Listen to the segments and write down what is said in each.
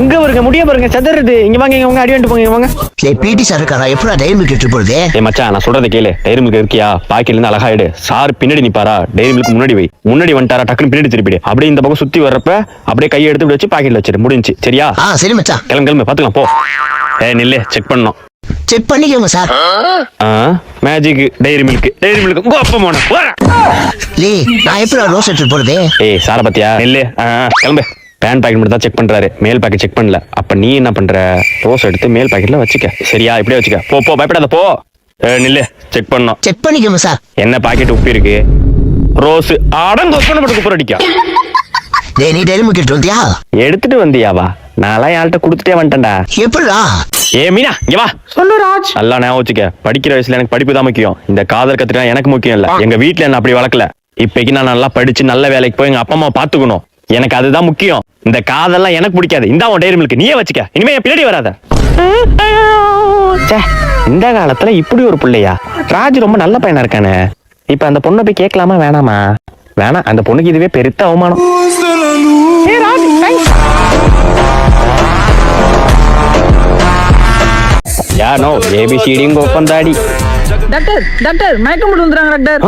இங்க பாருங்க முடிய பாருங்க சதுருது. இங்க வாங்க இங்க வாங்க அடி வந்துட்டு போங்க வாங்க. பிடி சார் இருக்காரா? எப்படா டைரி மில்க் எடுத்து போறது? மச்சான் நான் சொல்றதை கேளு. டைரி மில்க் இருக்கியா பாக்கெட்ல இருந்து அழகா எடு. சார் பின்னாடி நிப்பாரா, டைரி மில்க் முன்னாடி வை. முன்னாடி வந்துட்டாரா டக்குனு பின்னாடி திருப்பிடு. அப்படியே இந்த பக்கம் சுத்தி வர்றப்ப அப்படியே கையை எடுத்து வச்சு பாக்கெட்ல வச்சிரு. முடிஞ்சு சரியா? சரி மச்சான். கிளம்பு பாத்துக்கலாம் போ. நில்லே செக் பண்ணோம். செக் பண்ணிக்கோங்க சார். மேஜிக் டைரி மில்க் அப்ப போன நான் எப்படா ரோஸ் எடுத்து போறது? சார பத்தியா நில்லு. கிளம்பு. பேன் பாக்கெட் மட்டும் தான் செக் பண்றாரு, மேல் பாக்கெட் செக் பண்ணல. அப்ப நீ என்ன பண்ற, ரோஸ் எடுத்து மேல் பாக்கெட்ல வச்சுக்க. சரியா? இப்படியே வச்சுக்க. போ பயப்படாத போ. நில்லு செக் பண்ணோம். செக் பண்ணிக்கோங்க சார். என்ன பாக்கெட் உப்பி இருக்கு? ரோஸ் அடங்க அடிக்கா. நீ டைரி மில்க் எடுத்து வந்தியா? எடுத்துட்டு வந்தியாவா? நான்லாம் யார்கிட்ட கொடுத்துட்டே வந்துட்டேன்டா. எப்படா? மீனா இங்க வா. சொல்லு ராஜ். நல்லா ஞாபகம் வச்சுக்க. படிக்கிற வயசுல எனக்கு படிப்பு தான் முக்கியம். இந்த காதல் கத்துட்டா எனக்கு முக்கியம் இல்ல. எங்க வீட்டுல என்ன அப்படி வளர்க்கல. இப்பைக்கு நான் நல்லா படிச்சு நல்ல வேலைக்கு போய் எங்க அப்பா அம்மா பாத்துக்கணும். எனக்கு அதுதான் முக்கியம். இந்த காதெல்லாம் எனக்கு பிடிக்காது. இந்த உன் டைரி மில்க் நீயே வச்சுக்க. இனிமே என் பின்னாடி வராத. இந்த காலத்துல இப்படி ஒரு பிள்ளையா? ராஜ் ரொம்ப நல்ல பையனா இருக்கானே. இப்ப அந்த பொண்ணை போய் கேட்கலாமா வேணாமா? வேணாம். அந்த பொண்ணுக்கு இதுவே பெருத்த அவமானம். யானோ ஏபிசிடியும் ஒப்பந்தாடி. டாக்டர் டாக்டர் மயக்கம் போட்டு வந்துறாங்க டாக்டர்.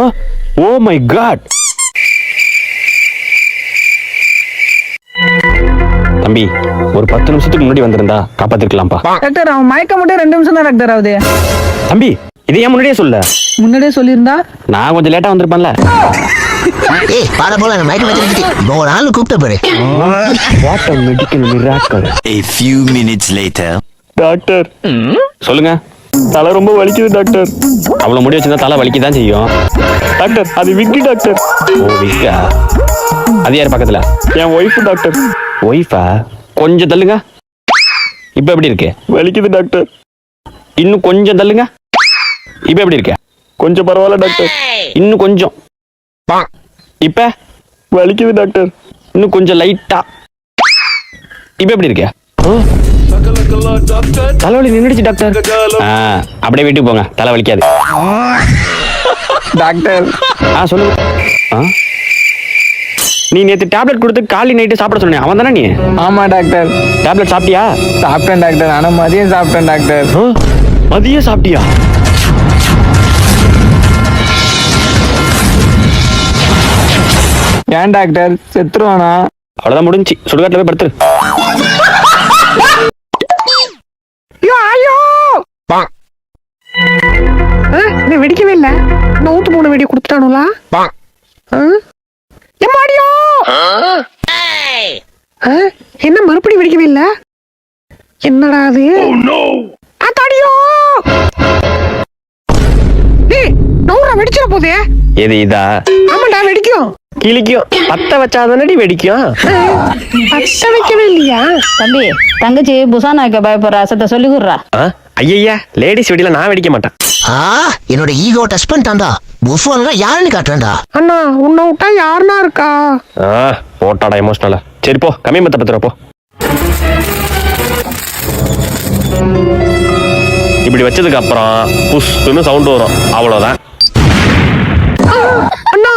Oh my god. தம்பி ஒரு 10 நிமிஷத்துக்கு முன்னாடி வந்திருந்தா காப்பாத்திருக்கலாம்ப்பா. டாக்டர் அவன் மயக்கம் மட்டும் 2 நிமிஷம் தான் டாக்டர் ஆகுது. தம்பி இதை ஏன் முன்னாடியே சொல்ல? முன்னாடியே சொல்லியிருந்தா நான் கொஞ்சம் லேட்டா வந்திருப்பேன்ல. பாட போல மயக்கம் வச்சிருக்கீங்க. ஒரு ஆளு கூப்பிட்ட பாரு. What a medical miracle. A few minutes later. Doctor சொல்லுங்க. தலை ரொம்ப வலிக்குது டாக்டர். அவ்வளவு முடி வச்சிருந்தா தலை வலிக்கதான் செய்யும் டாக்டர். அது விக்கு டாக்டர். ஓ விக்கா? அது யார் பக்கத்துல? என் ஒய்ஃப் டாக்டர். ஒய்ஃபா? கொஞ்சம் தள்ளுங்க. இப்ப எப்படி இருக்கு? வலிக்குது டாக்டர். இன்னும் கொஞ்சம் தள்ளுங்க. இப்ப எப்படி இருக்கு? கொஞ்சம் பரவாயில்ல டாக்டர். இன்னும் கொஞ்சம். இப்ப வலிக்குது டாக்டர். இன்னும் கொஞ்சம் லைட்டா. இப்ப எப்படி இருக்கு? தலைவலி நின்றுச்சு டாக்டர். அப்படியே வீட்டுக்கு போங்க. தலை வலிக்காது டாக்டர். சொல்லுங்க. நீ நேத்து டேப்லெட் கொடுத்து காலை நைட்டு சாப்பிட சொன்னேன், அவன் தானே நீ? ஆமா டாக்டர். டேப்லெட் சாப்பிட்டியா? சாப்பிட்டேன் டாக்டர். ஆனா மதியம் சாப்பிட்டேன் டாக்டர். மதியம் சாப்பிட்டியா? ஏன் டாக்டர் செத்துருவானா? அவ்வளவுதான் முடிஞ்சு. சுடுகாட்டுல போய் படுத்துரு. வெடிக்கவே இல்ல. நூத்து போன வெடிய கொடுத்துட்டானுங்களா? என்ன மறுபடியும் வெடிக்கவே இல்ல? என்னடா அது? வெடிச்சிட போதே. எது இதா? ஆமாண்டா வெடிக்கும். கிளிக்கும். பத்த வச்சாதானடி வெடிக்கும். பத்த வைக்கவே இல்லையா? தம்பி தங்கச்சி புசானா வைக்க பயப்படுறா. சத்த சொல்லி கொடுறா. ஐயா லேடிஸ் வெடியில நான் வெடிக்க மாட்டேன். என்னோட ஈகோ டச் பண்ணிட்டான்டா. புஃபான்லாம் யாருன்னு காட்டுறேன்டா. அண்ணா உன்னை விட்டா யாருன்னா இருக்கா? போட்டாடா எமோஷனலா. சரி போ கம்மி மத்த பத்துற போ. இப்படி வச்சதுக்கு அப்புறம் புஷ்னு சவுண்ட் வரும். அவ்வளவுதான். அண்ணா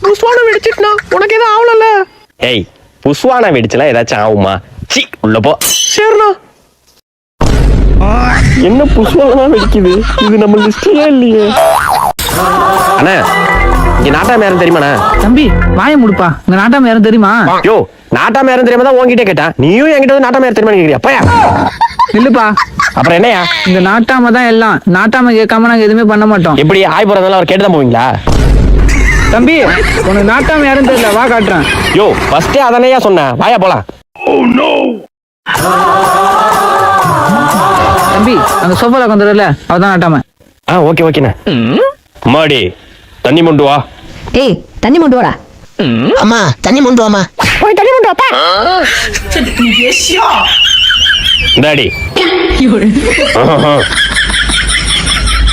புஷ்வான வெடிச்சிட்டா உனக்கு எதுவும் ஆகல? ஏய் புஷ்வான வெடிச்சலாம் ஏதாச்சும் ஆகுமா? சி உள்ள போ. சரிண்ணா. என்ன புஷ்வானா வெடிக்குது? இது நம்ம லிஸ்ட்லயே இல்லையே. அண்ணா இங்க நாட்டாம யாரும் தெரியுமாண்ணா? தம்பி வாய முடுப்பா. இங்க நாட்டாம யாரும் தெரியுமா? யோ நாட்டாம யாரும் தெரியாம தான் உன்கிட்ட கேட்டேன். நீயும் என்கிட்ட வந்து நாட்டாம யாரும் தெரியுமா கேக்குறியா? அப்பயா இல்லப்பா. அப்புறம் என்னையா? இந்த நாட்டாம தான் எல்லாம். நாட்டாம கேட்காம நாங்க எதுவுமே பண்ண மாட்டோம். எப்படி ஆய் போறதால அவர் கேட்டுதான் போவீங்களா? தம்பி உனக்கு நாட்டாம யாரும் தெரியல, வா காட்டுறேன். யோ ஃபர்ஸ்டே அதானேயா சொன்னேன். வாயா போலாம். தம்பி அந்த சோஃபால உட்காந்துருல அவதான் நாட்டாம. ஓகே ஓகேண்ணா. மாடி தண்ணி மொண்டு வா. ஏய் தண்ணி மொண்டு வாடா. அம்மா தண்ணி மொண்டு வாமா. போய் தண்ணி மொண்டு வாப்பா. Daddy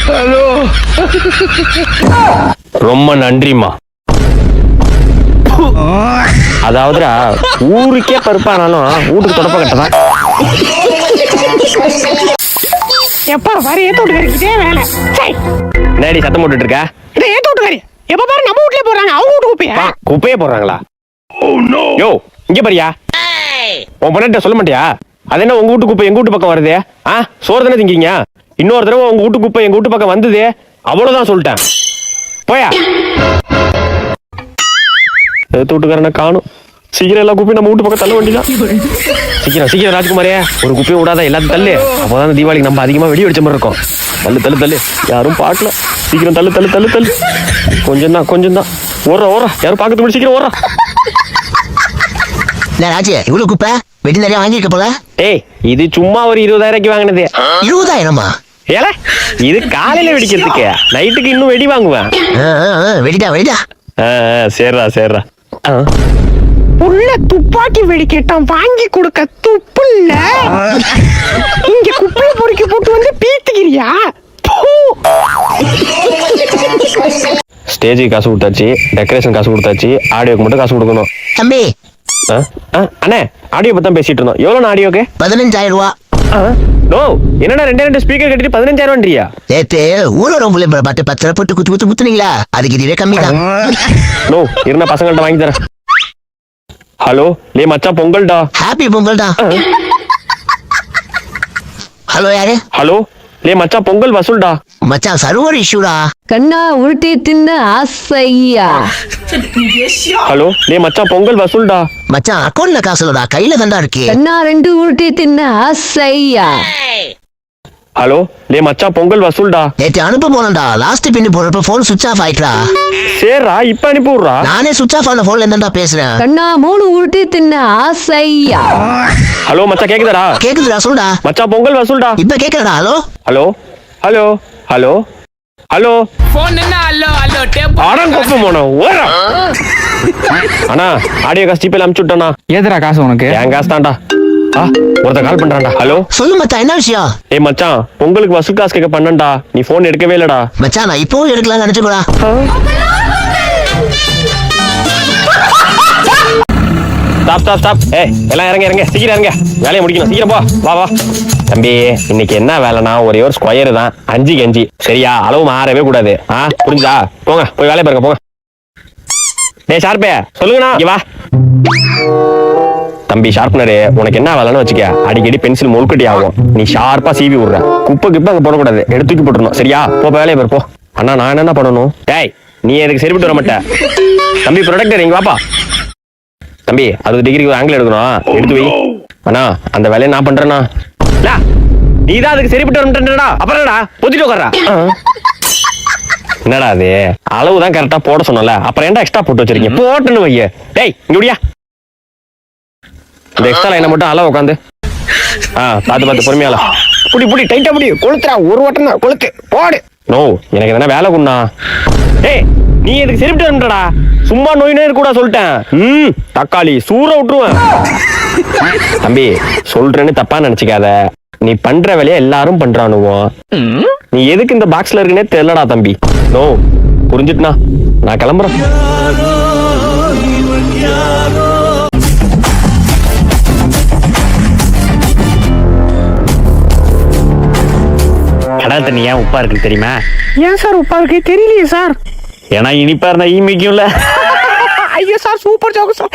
hello. ரொம்ப நன்றிமா. அதாவதுடா ஊருக்கே பருப்பானாலும் வீட்டுக்கு தொடப்ப கட்டதான். எப்பா வர ஏத்த விட்டுக்காரிக்கிட்டே வேலை. டாடி சத்தம் போட்டுட்டு இருக்கா? இதை ஏத்த விட்டுக்காரி எப்ப பாரு நம்ம வீட்லயே போறாங்க. அவங்க வீட்டு குப்பையா? குப்பையே போடுறாங்களா? யோ இங்க பாரியா. உன் பொண்ணு சொல்ல மாட்டியா? அது என்ன உங்க வீட்டு குப்பை எங்க வீட்டு பக்கம் வருது? சோறு தானே திங்கிங்க. இன்னொரு தடவை உங்க வீட்டு குப்பை எங்க வீட்டு பக்கம் வந்தது, அவ்வளவுதான் சொல்லிட்டேன். போயா தூட்டுக்காரனை காணும். சீக்கிரம் எல்லா குப்பையும் நம்ம வீட்டு பக்கம் தள்ள வேண்டியதான். சீக்கிரம் சீக்கிரம் ராஜ்குமாரே, ஒரு குப்பையும் விடாத, எல்லாத்தையும் தள்ளு. அப்போதான் தீபாவளிக்கு நம்ம அதிகமா வெடி வெடிச்ச மாதிரி இருக்கும். தள்ளு தள்ளு தள்ளு, யாரும் பார்க்கல. சீக்கிரம் தள்ளு தள்ளு தள்ளு தள்ளு. கொஞ்சம் தான் ஓடுறா, யாரும் பார்க்கறது முடியும். சீக்கிரம் ஓடுறா. ராஜு, இவ்வளவு குப்பை வெடி நிறைய வாங்கியிருக்க போல. ஏய், இது சும்மா ஒரு 20,000 வாங்கினது. 20,000? ஏல, இது காலையில வெடிக்கிறதுக்கு, நைட்டுக்கு இன்னும் வெடி வாங்குவேன். வெடிடா. சரிடா. உள்ள துப்பாக்கி வெடி கேட்டான், வாங்கி கொடுக்க துப்பு இல்ல. இங்க குப்பையை பொறுக்கி போட்டு வந்து பீத்துக்கிறியா? ஸ்டேஜுக்கு காசு கொடுத்தாச்சு, டெக்கரேஷன் காசு கொடுத்தாச்சு, ஆடியோக்கு மட்டும் காசு கொடுக்கணும். தம்பி, அண்ணே, ஆடியோ பத்தி தான் பேசிட்டு இருந்தோம். எவ்வளவு ஆடியோக்கு? 15,000 ரூபா. என்னடா 2 ஸ்பீக்கர் கட்டிட்டு 15,000 நேத்து ஊரோட பாட்டு 10 ரூபா போட்டு குத்துனீங்களா? அதுக்கு இதுவே கம்மி தான். இருந்த பசங்கள்ட்ட வாங்கி தரேன். ஹலோ, லே மச்சான், பொங்கல்டா. ஹாப்பி பொங்கல்டா. ஹலோ, யாரு? ஹலோ, லே மச்சான், பொங்கல் வசூல்டா. மச்சான், சர்வர் இஷ்யூடா. கண்ணா உருட்டி தின்ன ஆசையா. ஹலோ, லே மச்சான், பொங்கல் வசூல்டா. மச்சான், அக்கௌண்ட்ல காசு இல்லடா, கையில தான்டா இருக்கு. கண்ணா 2 உருட்டி தின்ன ஆசையா. ஹலோ, லே மச்சான், பொங்கல் வசூல்டா. நேற்று அனுப்ப போனடா, லாஸ்ட் பின் போறப்ப போன் சுவிட்ச் ஆஃப் ஆயிட்டா. சரிடா, இப்ப அனுப்பி விடுறா. நானே சுவிட்ச் ஆஃப் ஆன போன்ல இருந்தா பேசுறேன். கண்ணா 3 உருட்டி தின்ன ஆசையா. ஹலோ மச்சான், கேக்குதாடா? கேக்குதுடா, சொல்லுடா. மச்சான், பொங்கல் வசூல்டா. இப்ப கேக்குறடா. Hello hello hello hello hello. Phone என்ன ஹலோ டேப் அடங்கொப்ப போனோம். ஓரா அண்ணா, ஆடியோ காசு ஜிபேல அனுப்பிச்சு விட்டேண்ணா. ஏதுடா காசு உனக்கு? என் காசு தான்டா. ஒருத்தன் கால் பண்றான்டா. ஹலோ, சொல்லு மச்சான், என்ன விஷயம்? ஏய் மச்சான், பொங்கலுக்கு வசூல் காசு கேட்க பண்ணண்டா, நீ போன் எடுக்கவே இல்லடா. மச்சான், நான் இப்பவும் எடுக்கலாம்னு நினைச்சுக்கோடா. ஸ்டாப். எல்லாம் இறங்க, சீக்கிரம் இறங்க, வேலையை முடிக்கணும். சீக்கிரம் போ. வா தம்பி, இன்னைக்கு என்ன வேலைனா ஒரே ஒரு ஸ்கொயர் தான், 5க்கு 5. சரியா? அளவு மாறவே கூடாது. புரிஞ்சா? போங்க, போய் வேலையை பாருங்க, போங்க. டேய் ஷார்ப்பே, சொல்லுங்கண்ணா. இங்க வா தம்பி. ஷார்ப்னரு, உனக்கு என்ன வேலைன்னு வச்சுக்க, அடிக்கடி பென்சில் முழுக்கட்டி ஆகும். நீ ஷார்ப்பா சீவி விடுற. குப்பை அங்க போடக்கூடாது, எடுத்து தூக்கி போட்டுருணும். சரியா? போ, வேலையை பாரு, போ. அண்ணா, நான் என்ன பண்ணணும்? டேய், நீ எனக்கு சரிப்பட்டு வர மாட்டேன் தம்பி. ப்ரொடக்டர், இங்க வாப்பா. தம்பி, 60 டிகிரிக்கு ஒரு ஆங்கிள் எடுக்கணும், எடுத்து வை. அண்ணா, அந்த வேலையை நான் பண்றேண்ணா. நீதான் அதுக்கு சரிப்பட்டு வரட்டா. அப்புறம் என்னடா பொத்திட்டு உட்கார்றா? என்னடா அது? அளவுதான் கரெக்டா போட சொன்னல, அப்புறம் என்ன எக்ஸ்ட்ரா போட்டு வச்சிருக்கீங்க? போட்டுன்னு வைய. டேய், இங்க முடியா, இந்த எக்ஸ்ட்ரா லைனை மட்டும் அளவு உட்காந்து பார்த்து பொறுமையால புடி டைட்டா புடி. கொளுத்துறா, ஒரு வட்டம் தான் கொளுத்து, போடு. எனக்கு எதனா வேலை குண்ணா. ஏய், நீ எதுக்கு சரிப்பட்டு வரட்டா? சும்மா நோய் கூட சொல்லிட்டேன். தக்காளி சூற விட்டுருவேன். தம்பி, சொல்றேன்னு தப்பா நினைச்சுக்காத. நீ பண்ற வேலையை எல்லாரும் பண்றானுவோம். நீ எதுக்கு இந்த பாக்ஸ்ல இருக்குன்னே தெரியலடா தம்பி. புரிஞ்சுட்டுனா நான் கிளம்புறேன். கடல் தண்ணி ஏன் உப்பா இருக்கு தெரியுமா? ஏன் சார் உப்பா இருக்கு? தெரியலையே சார். ஏன்னா இனிப்பா இருந்தா ஈமிக்கும்ல. ஐயோ sir, super joke sir.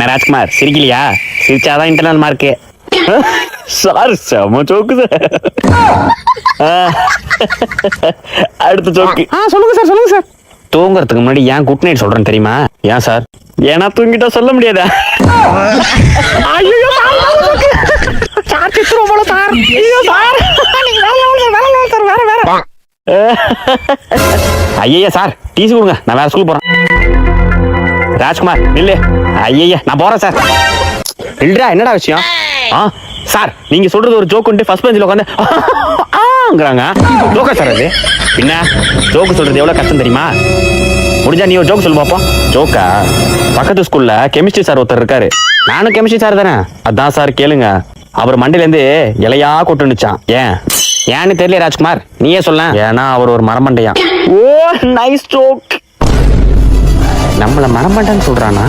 Rajkumar, சிரிக்கலையா? சிரிச்சாதான் இன்டர்னல் மார்க்கு. சார், செம ஜோக்கு சார். அடுத்த ஜோக்கு. சொல்லுங்க சார். தூங்குறதுக்கு முன்னாடி ஏன் குட் நைட் சொல்றேன் தெரியுமா? ஏன் சார்? ஏன்னா தூங்கிட்டா சொல்ல முடியாதா? ஐயோ சார், சித்திரம் போல சார். ஐயோ சார், நீங்க வேற சார், வேற. ஐயா சார், டீசி கொடுங்க, நான் வேற ஸ்கூல் போறேன். ராஜ்குமார், நில்லு. ஐயா, நான் போறேன் சார். இல்லடா, என்னடா விஷயம்? சார், நீங்க சொல்றது ஒரு ஜோக் உண்டு, ஃபர்ஸ்ட் பெஞ்சில் உட்காந்து ஜோக்கா சார் அது? பின்ன ஜோக்கு சொல்றது எவ்வளவு கஷ்டம் தெரியுமா? முடிஞ்சா நீ ஒரு ஜோக் சொல்லு பாப்போம். ஜோக்கா? பக்கத்து ஸ்கூல்ல கெமிஸ்ட்ரி சார் ஒருத்தர் இருக்காரு. நானும் கெமிஸ்ட்ரி சார் தானே. அதான் சார் கேளுங்க, அவர் மண்டையில இருந்து இலையா கொட்டுனுச்சான். ஏன்னு தெரியல ராஜ்குமார், நீயே சொல்ல. ஏன்னா அவர் ஒரு மரமண்டையா. ஓ, நைஸ் ஜோக். நம்மள மரமண்டைன்னு சொல்றானா?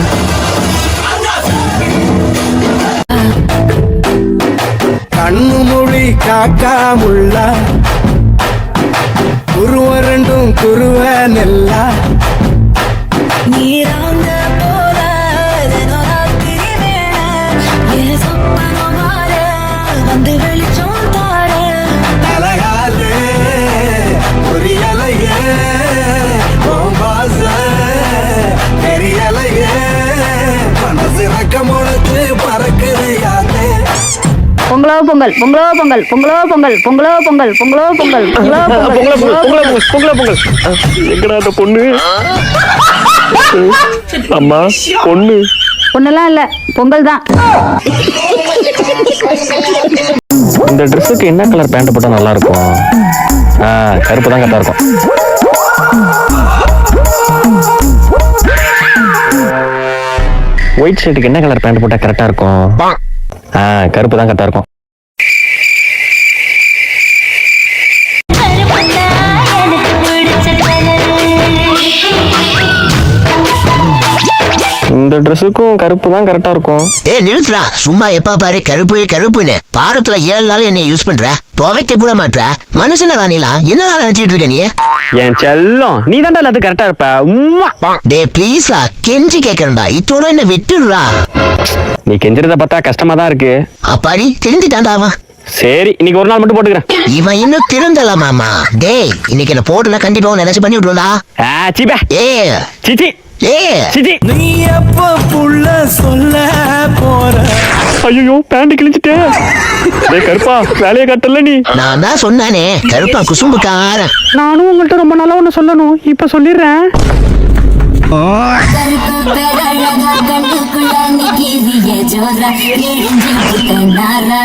கண்ணு மொழி காக்காமுள்ள குருவரண்டும் குருவ நெல்லா நீராங்க போல பொங்கலோ பொங்கல் பொங்கலோ பொங்கல் பொங்கலோ பொங்கல் பொங்கலோ பொங்கல் பொங்கலோ பொங்கல் பொங்கலோ பொங்கல எங்கடா அந்த பொண்ணு? அம்மா பொண்ணு. பொண்ணெல்லாம் இல்ல, பொங்கல் தான். இந்த ட்ரெஸ்ஸுக்கு என்ன கலர் பேண்ட் போட்டா நல்லா இருக்கும்? கருப்பு தான் கரெக்டா இருக்கும். ஒயிட் ஷர்ட்டுக்கு என்ன கலர் பேண்ட் போட்டா கரெக்டா இருக்கும்? கருப்பு தான் கரெக்டா இருக்கும். இந்த ட்ரெஸ்ஸுக்கும் கருப்பு தான் கரெக்டா இருக்கும். நிறுத்துறா, சும்மா எப்ப பாரு கருப்பு கருப்புன்னு. பாரத்துல 7 நாள் என்ன யூஸ் பண்ற, துவைக்க கூட மாட்ட. மனுஷன ராணிலா என்னடா நினைச்சிட்டு இருக்க நீ? என் செல்லம், நீ தான்டா எல்லாத்துக்கும் கரெக்டா இருப்ப. டே ப்ளீஸ்ரா, கெஞ்சி கேட்கறா, இத்தோட என்ன விட்டுடுறா. நீ கெஞ்சிறத பார்த்தா கஷ்டமா தான் இருக்கு. அப்பாடி தெரிஞ்சுட்டான்டா அவன். சரி, இன்னைக்கு ஒரு நாள் மட்டும் போட்டுக்கிறேன். இவன் இன்னும் திருந்தலாமாமா. டேய், இன்னைக்கு என்ன போட்டுனா கண்டிப்பா நினைச்சு பண்ணி விட்டுருடா. சீபே. சிச்சி சிச்சி. நீ எப்ப புள்ள சொல்ல போற? ஐயோ, பேண்ட் கிழிச்சிட்டே. டேய் கருப்பா, வேலையை கட்டல நீ. நான் தான் சொன்னானே, கருப்பா குசும்புக்காரன். நானும் உங்கள்கிட்ட ரொம்ப நாளா ஒண்ணு சொல்லணும், இப்ப சொல்லிடுறேன். கண்ணுக்குள்ள நிக்கிறியே ஜோரா, எரிஞ்சு நாரா.